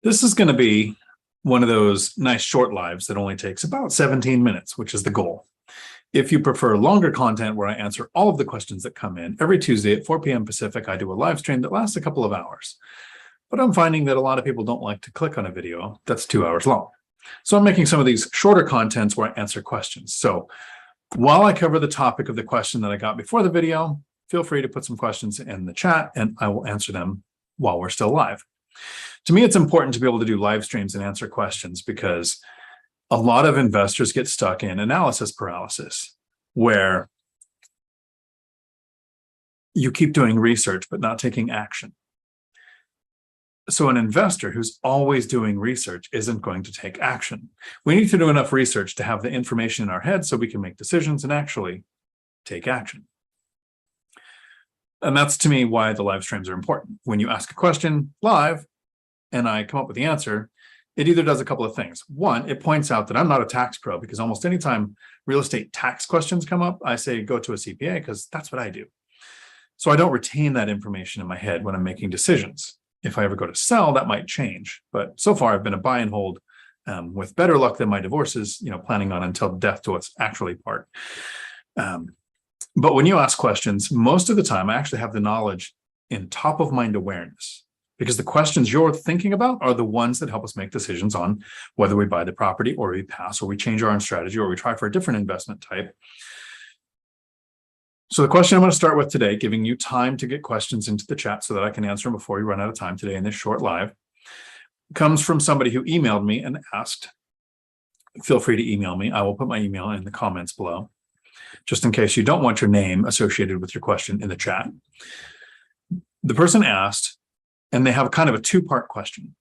This is going to be one of those nice short lives that only takes about 17 minutes, which is the goal. If you prefer longer content where I answer all of the questions that come in, every Tuesday at 4 p.m. Pacific, I do a live stream that lasts a couple of hours. But I'm finding that a lot of people don't like to click on a video that's 2 hours long. So I'm making some of these shorter contents where I answer questions. So while I cover the topic of the question that I got before the video, feel free to put some questions in the chat and I will answer them while we're still live. To me, it's important to be able to do live streams and answer questions because a lot of investors get stuck in analysis paralysis, where you keep doing research but not taking action. So an investor who's always doing research isn't going to take action. We need to do enough research to have the information in our head so we can make decisions and actually take action. And that's, to me, why the live streams are important. When you ask a question live and I come up with the answer, it either does a couple of things. One, it points out that I'm not a tax pro, because almost anytime real estate tax questions come up, I say go to a CPA because that's what I do. So I don't retain that information in my head when I'm making decisions. If I ever go to sell, that might change. But so far, I've been a buy and hold with better luck than my divorces, planning on until death do us actually part. But when you ask questions, most of the time, I actually have the knowledge in top of mind awareness, because the questions you're thinking about are the ones that help us make decisions on whether we buy the property or we pass or we change our own strategy or we try for a different investment type. So the question I'm going to start with today, giving you time to get questions into the chat so that I can answer them before we run out of time today in this short live, comes from somebody who emailed me and asked. Feel free to email me. I will put my email in the comments below, just in case you don't want your name associated with your question in the chat. The person asked, and they have kind of a two-part question.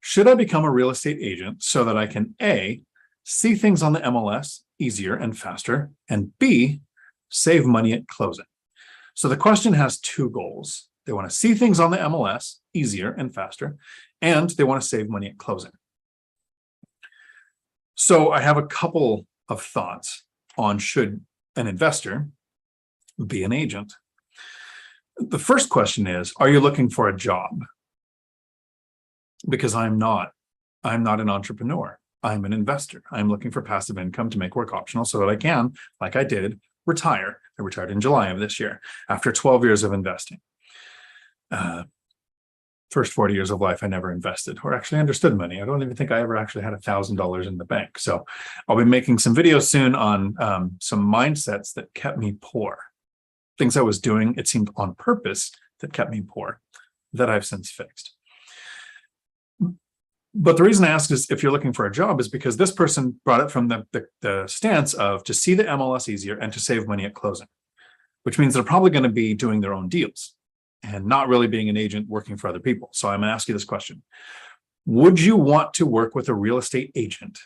Should I become a real estate agent so that I can A, see things on the MLS easier and faster, and B, save money at closing? So the question has two goals. They want to see things on the MLS easier and faster, and they want to save money at closing. So I have a couple of thoughts on should an investor be an agent. The first question is, are you looking for a job? Because I'm not an entrepreneur. I'm an investor. I'm looking for passive income to make work optional so that I can, like I did, retire. I retired in July of this year after 12 years of investing. First 40 years of life, I never invested or actually understood money. I don't even think I ever actually had $1,000 in the bank. So I'll be making some videos soon on some mindsets that kept me poor. Things I was doing, it seemed on purpose, that kept me poor, that I've since fixed. But the reason I ask is if you're looking for a job is because this person brought it from the stance of to see the MLS easier and to save money at closing, which means they're probably going to be doing their own deals and not really being an agent working for other people. So I'm going to ask you this question. Would you want to work with a real estate agent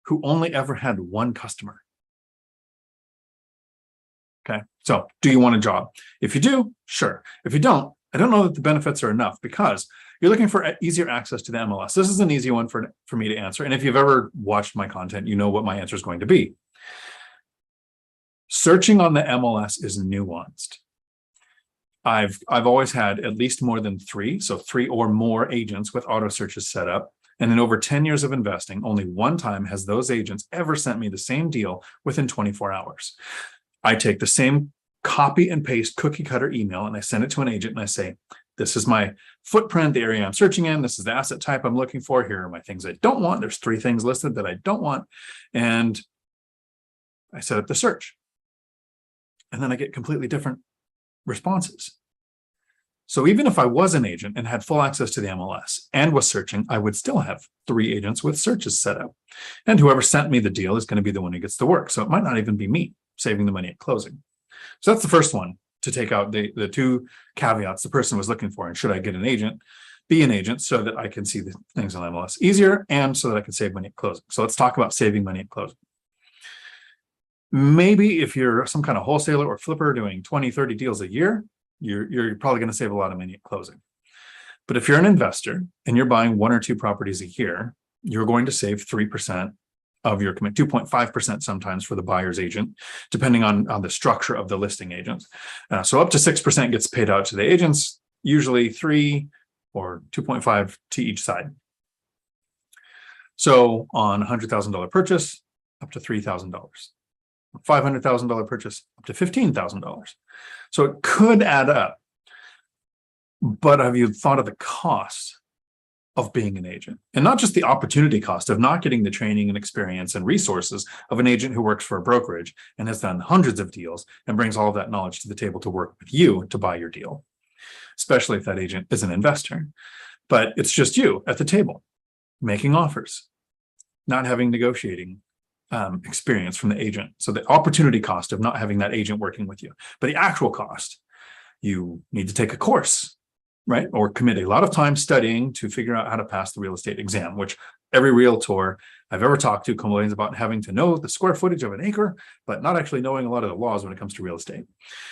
who only ever had one customer? Okay, so do you want a job? If you do, sure. If you don't, I don't know that the benefits are enough because you're looking for easier access to the MLS. This is an easy one for me to answer. And if you've ever watched my content, you know what my answer is going to be. Searching on the MLS is nuanced. I've always had at least more than three, so 3 or more agents with auto searches set up. And in over 10 years of investing, only one time has those agents ever sent me the same deal within 24 hours. I take the same copy and paste cookie cutter email and I send it to an agent and I say, this is my footprint, the area I'm searching in. This is the asset type I'm looking for. Here are my things I don't want. There's 3 things listed that I don't want. And I set up the search. And then I get completely different responses. So even if I was an agent and had full access to the MLS and was searching, I would still have 3 agents with searches set up. And whoever sent me the deal is going to be the one who gets the work. So it might not even be me saving the money at closing. So that's the first one, to take out the 2 caveats the person was looking for. And should I get an agent, be an agent so that I can see the things on MLS easier and so that I can save money at closing. So let's talk about saving money at closing. Maybe if you're some kind of wholesaler or flipper doing 20, 30 deals a year, you're probably going to save a lot of money at closing. But if you're an investor and you're buying 1 or 2 properties a year, you're going to save 3% of your commit, 2.5% sometimes for the buyer's agent, depending on the structure of the listing agent. So up to 6% gets paid out to the agents, usually 3 or 2.5 to each side. So on $100,000 purchase, up to $3,000. $500,000 purchase, up to $15,000. So it could add up. But have you thought of the cost of being an agent? And not just the opportunity cost of not getting the training and experience and resources of an agent who works for a brokerage and has done hundreds of deals and brings all of that knowledge to the table to work with you to buy your deal, especially if that agent is an investor. But it's just you at the table making offers, not having negotiating experience from the agent. So the opportunity cost of not having that agent working with you, but the actual cost, you need to take a course, right? Or commit a lot of time studying to figure out how to pass the real estate exam, which every realtor I've ever talked to complains about having to know the square footage of an acre, but not actually knowing a lot of the laws when it comes to real estate.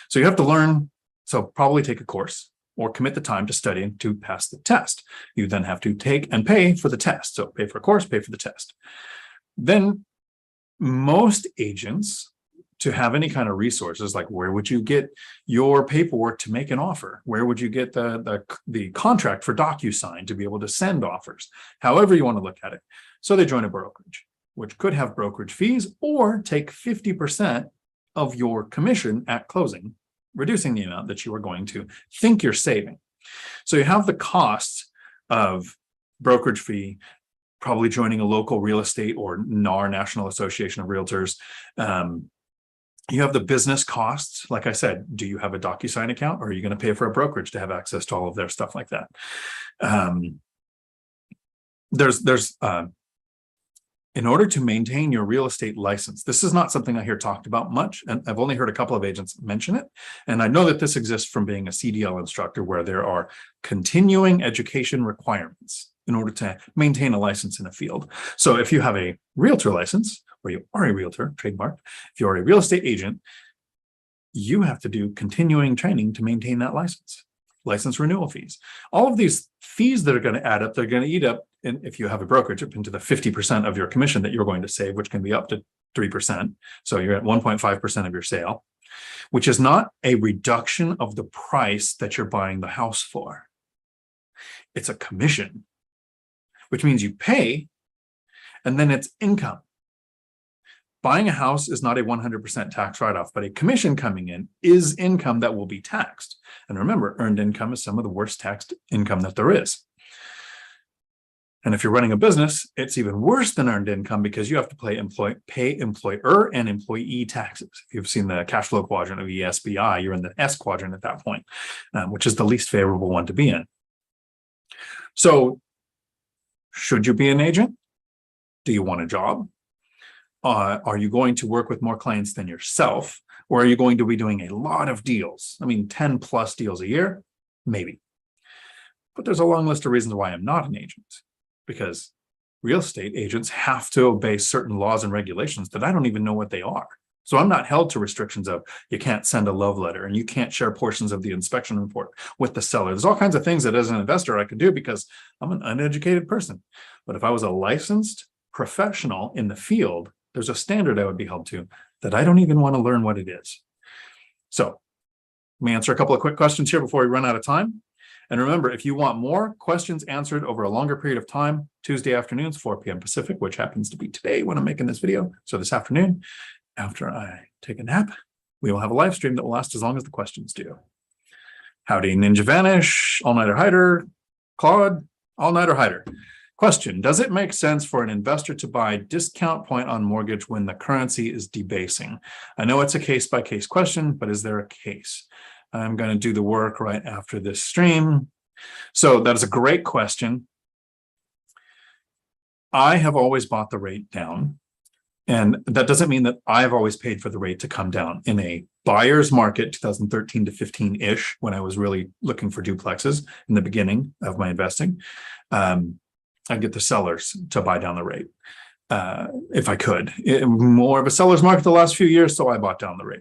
So you have to learn, so probably take a course or commit the time to studying to pass the test. You then have to take and pay for the test. So pay for a course, pay for the test. Then most agents, to have any kind of resources, like where would you get your paperwork to make an offer? Where would you get the contract for DocuSign to be able to send offers? However you want to look at it. So they join a brokerage, which could have brokerage fees or take 50% of your commission at closing, reducing the amount that you are going to think you're saving. So you have the cost of brokerage fee, probably joining a local real estate or NAR, National Association of Realtors. You have the business costs. Like I said, do you have a DocuSign account, or are you going to pay for a brokerage to have access to all of their stuff like that? In order to maintain your real estate license, this is not something I hear talked about much, and I've only heard a couple of agents mention it. And I know that this exists from being a CDL instructor, where there are continuing education requirements in order to maintain a license in a field. So if you have a realtor license, or you are a realtor, trademark, if you're a real estate agent, you have to do continuing training to maintain that license. License renewal fees. All of these fees that are going to add up, they're going to eat up, and if you have a brokerage, up into the 50% of your commission that you're going to save, which can be up to 3%. So you're at 1.5% of your sale, which is not a reduction of the price that you're buying the house for. It's a commission, which means you pay, and then it's income. Buying a house is not a 100% tax write-off, but a commission coming in is income that will be taxed. And remember, earned income is some of the worst taxed income that there is. And if you're running a business, it's even worse than earned income, because you have to pay employer and employee taxes. If you've seen the cash flow quadrant of ESBI, you're in the S quadrant at that point, which is the least favorable one to be in. So should you be an agent? Do you want a job? Are you going to work with more clients than yourself? Or are you going to be doing a lot of deals? I mean, 10 plus deals a year, maybe. But there's a long list of reasons why I'm not an agent, because real estate agents have to obey certain laws and regulations that I don't even know what they are. So I'm not held to restrictions of you can't send a love letter and you can't share portions of the inspection report with the seller. There's all kinds of things that as an investor I could do because I'm an uneducated person. But if I was a licensed professional in the field, there's a standard I would be held to that I don't even want to learn what it is. So let me answer a couple of quick questions here before we run out of time. And remember, if you want more questions answered over a longer period of time, Tuesday afternoons, 4 p.m. Pacific, which happens to be today when I'm making this video. So this afternoon, after I take a nap, we will have a live stream that will last as long as the questions do. Howdy, Ninja Vanish, All-Nighter Hider, Claude, All-Nighter Hider. Question, does it make sense for an investor to buy discount point on mortgage when the currency is debasing? I know it's a case-by-case question, but is there a case? I'm going to do the work right after this stream. So that is a great question. I have always bought the rate down. And that doesn't mean that I've always paid for the rate to come down. In a buyer's market, 2013 to 15-ish, when I was really looking for duplexes in the beginning of my investing, I'd get the sellers to buy down the rate if I could. More of a seller's market the last few years, so I bought down the rate.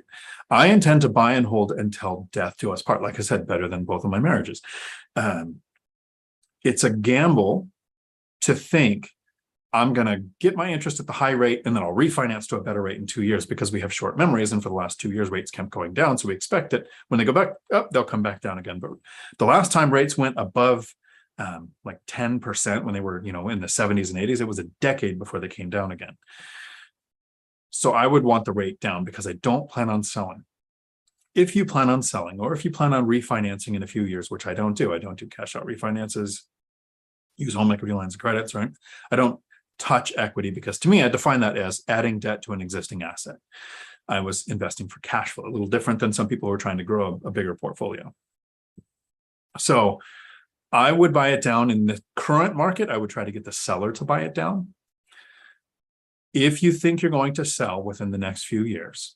I intend to buy and hold until death do us part. Like I said, better than both of my marriages. It's a gamble to think I'm going to get my interest at the high rate and then I'll refinance to a better rate in 2 years, because we have short memories. And for the last 2 years, rates kept going down. So we expect that when they go back up, they'll come back down again. But the last time rates went above like 10% when they were, in the 70s and 80s. It was a decade before they came down again. So I would want the rate down because I don't plan on selling. If you plan on selling, or if you plan on refinancing in a few years, which I don't do cash out refinances, use home equity lines of credits, right? I don't touch equity because to me, I define that as adding debt to an existing asset. I was investing for cash flow, a little different than some people who are trying to grow a bigger portfolio. So I would buy it down in the current market. I would try to get the seller to buy it down. If you think you're going to sell within the next few years,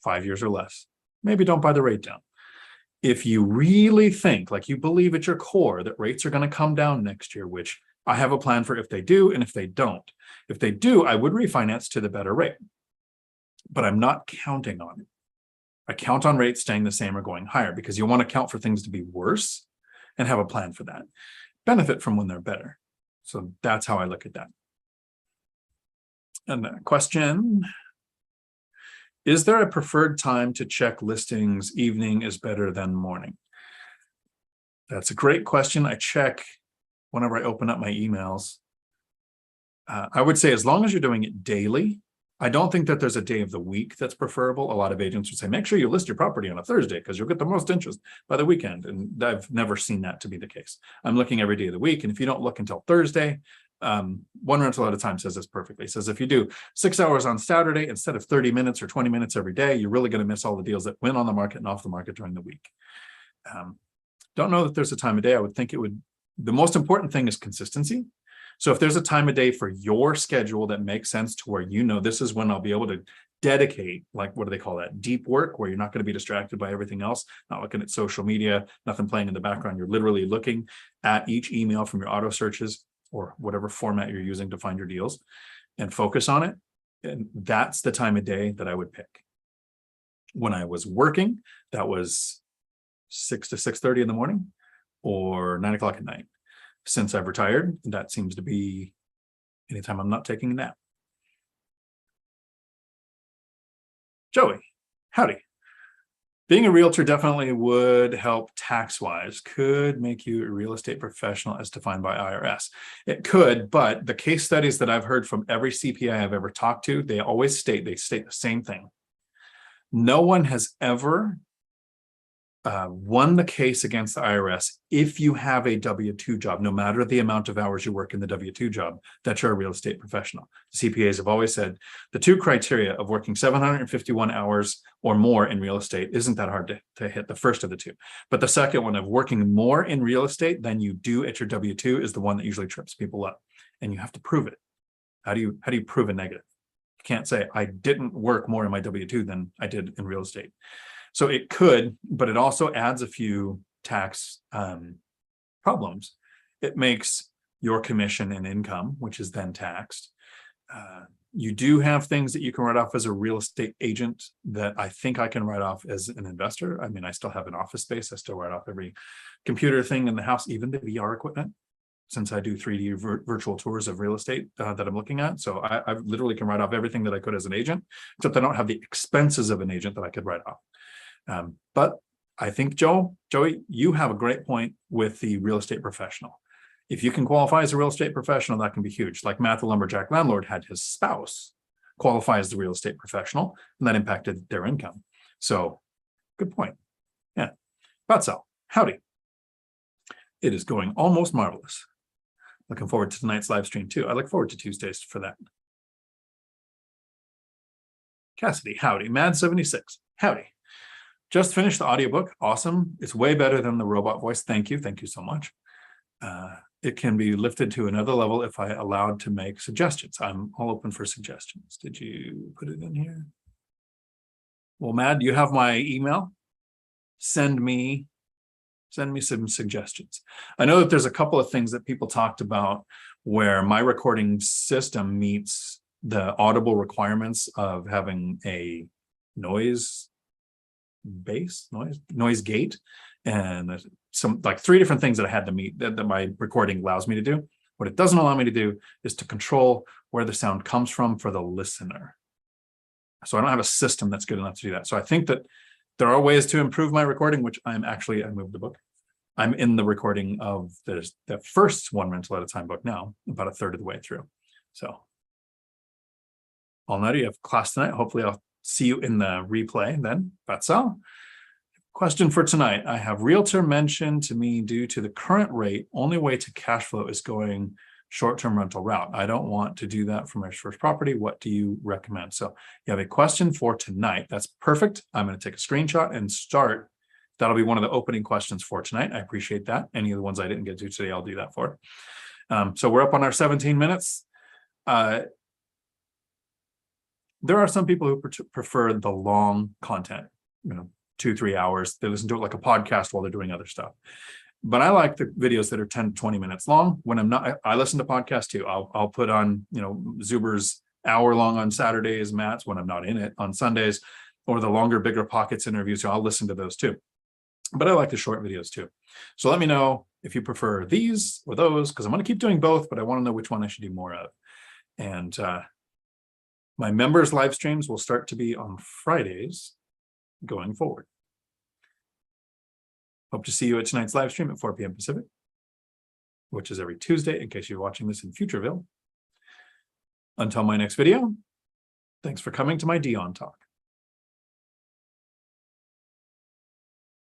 5 years or less, maybe don't buy the rate down. If you really think, like you believe at your core that rates are going to come down next year, which I have a plan for if they do and if they don't. If they do, I would refinance to the better rate, but I'm not counting on it. I count on rates staying the same or going higher because you want to count for things to be worse and have a plan for that. Benefit from when they're better. So that's how I look at that. And the question, is there a preferred time to check listings? Evening is better than morning. That's a great question. I check whenever I open up my emails. I would say as long as you're doing it daily, I don't think that there's a day of the week that's preferable. A lot of agents would say, make sure you list your property on a Thursday because you'll get the most interest by the weekend. And I've never seen that to be the case. I'm looking every day of the week. And if you don't look until Thursday, One Rental at a Time says this perfectly. It says if you do 6 hours on Saturday instead of 30 minutes or 20 minutes every day, you're really going to miss all the deals that went on the market and off the market during the week. Don't know that there's a time of day. I would think the most important thing is consistency. So if there's a time of day for your schedule that makes sense to where this is when I'll be able to dedicate, like, what do they call that? Deep work, where you're not going to be distracted by everything else, not looking at social media, nothing playing in the background. You're literally looking at each email from your auto searches or whatever format you're using to find your deals and focus on it. And that's the time of day that I would pick. When I was working, that was 6 to 6:30 in the morning or 9 o'clock at night. Since I've retired, that seems to be anytime I'm not taking a nap. Joey, howdy. Being a realtor definitely would help tax-wise. Could make you a real estate professional as defined by IRS. It could, but the case studies that I've heard from every CPA I've ever talked to, they state the same thing. No one has ever won the case against the IRS if you have a W-2 job, no matter the amount of hours you work in the W-2 job, that you're a real estate professional. The CPAs have always said the two criteria of working 751 hours or more in real estate isn't that hard to hit, the first of the two. But the second one of working more in real estate than you do at your W-2 is the one that usually trips people up. And you have to prove it. How do you prove a negative? You can't say, I didn't work more in my W-2 than I did in real estate. So it could, but it also adds a few tax problems. It makes your commission an income, which is then taxed. You do have things that you can write off as a real estate agent that I think I can write off as an investor. I mean, I still have an office space. I still write off every computer thing in the house, even the VR equipment, since I do 3D virtual tours of real estate that I'm looking at. So I literally can write off everything that I could as an agent, except I don't have the expenses of an agent that I could write off. But I think, Joey, you have a great point with the real estate professional. If you can qualify as a real estate professional, that can be huge. Like Matt, the lumberjack landlord, had his spouse qualify as the real estate professional, and that impacted their income. So good point. Yeah. Batsal, howdy. It is going almost marvelous. Looking forward to tonight's live stream too. I look forward to Tuesdays for that. Cassidy, howdy. Mad76, howdy. Just finished the audiobook. Awesome. It's way better than the robot voice. Thank you. Thank you so much. It can be lifted to another level if I allowed to make suggestions. I'm all open for suggestions. Did you put it in here? Well, Mad, you have my email. Send me some suggestions. I know that there's a couple of things that people talked about where my recording system meets the audible requirements of having a noise gate, and some like 3 different things that I had to meet that my recording allows me to do. What it doesn't allow me to do is to control where the sound comes from for the listener. So I don't have a system that's good enough to do that. So I think that there are ways to improve my recording, which I moved the book. I'm in the recording of the first One Rental at a Time book now, about a third of the way through. So all nighter, you have class tonight. Hopefully I'll see you in the replay then. That's all. Question for tonight. I have realtor mentioned to me due to the current rate, only way to cash flow is going short-term rental route. I don't want to do that for my first property. What do you recommend? So you have a question for tonight. That's perfect. I'm going to take a screenshot and start. That'll be one of the opening questions for tonight. I appreciate that. Any of the ones I didn't get to today, I'll do that for. So we're up on our 17 minutes. There are some people who prefer the long content, 2-3 hours. They listen to it like a podcast while they're doing other stuff. But I like the videos that are 10-20 minutes long. When I'm not, I listen to podcasts too. I'll put on, Zuber's hour long on Saturdays, Matt's when I'm not in it on Sundays, or the longer BiggerPockets interviews. So I'll listen to those too. But I like the short videos too. So let me know if you prefer these or those, because I'm going to keep doing both, but I want to know which one I should do more of. And my members live streams will start to be on Fridays going forward. Hope to see you at tonight's live stream at 4 p.m. Pacific, which is every Tuesday, in case you're watching this in Futureville. Until my next video, thanks for coming to my Dion Talk.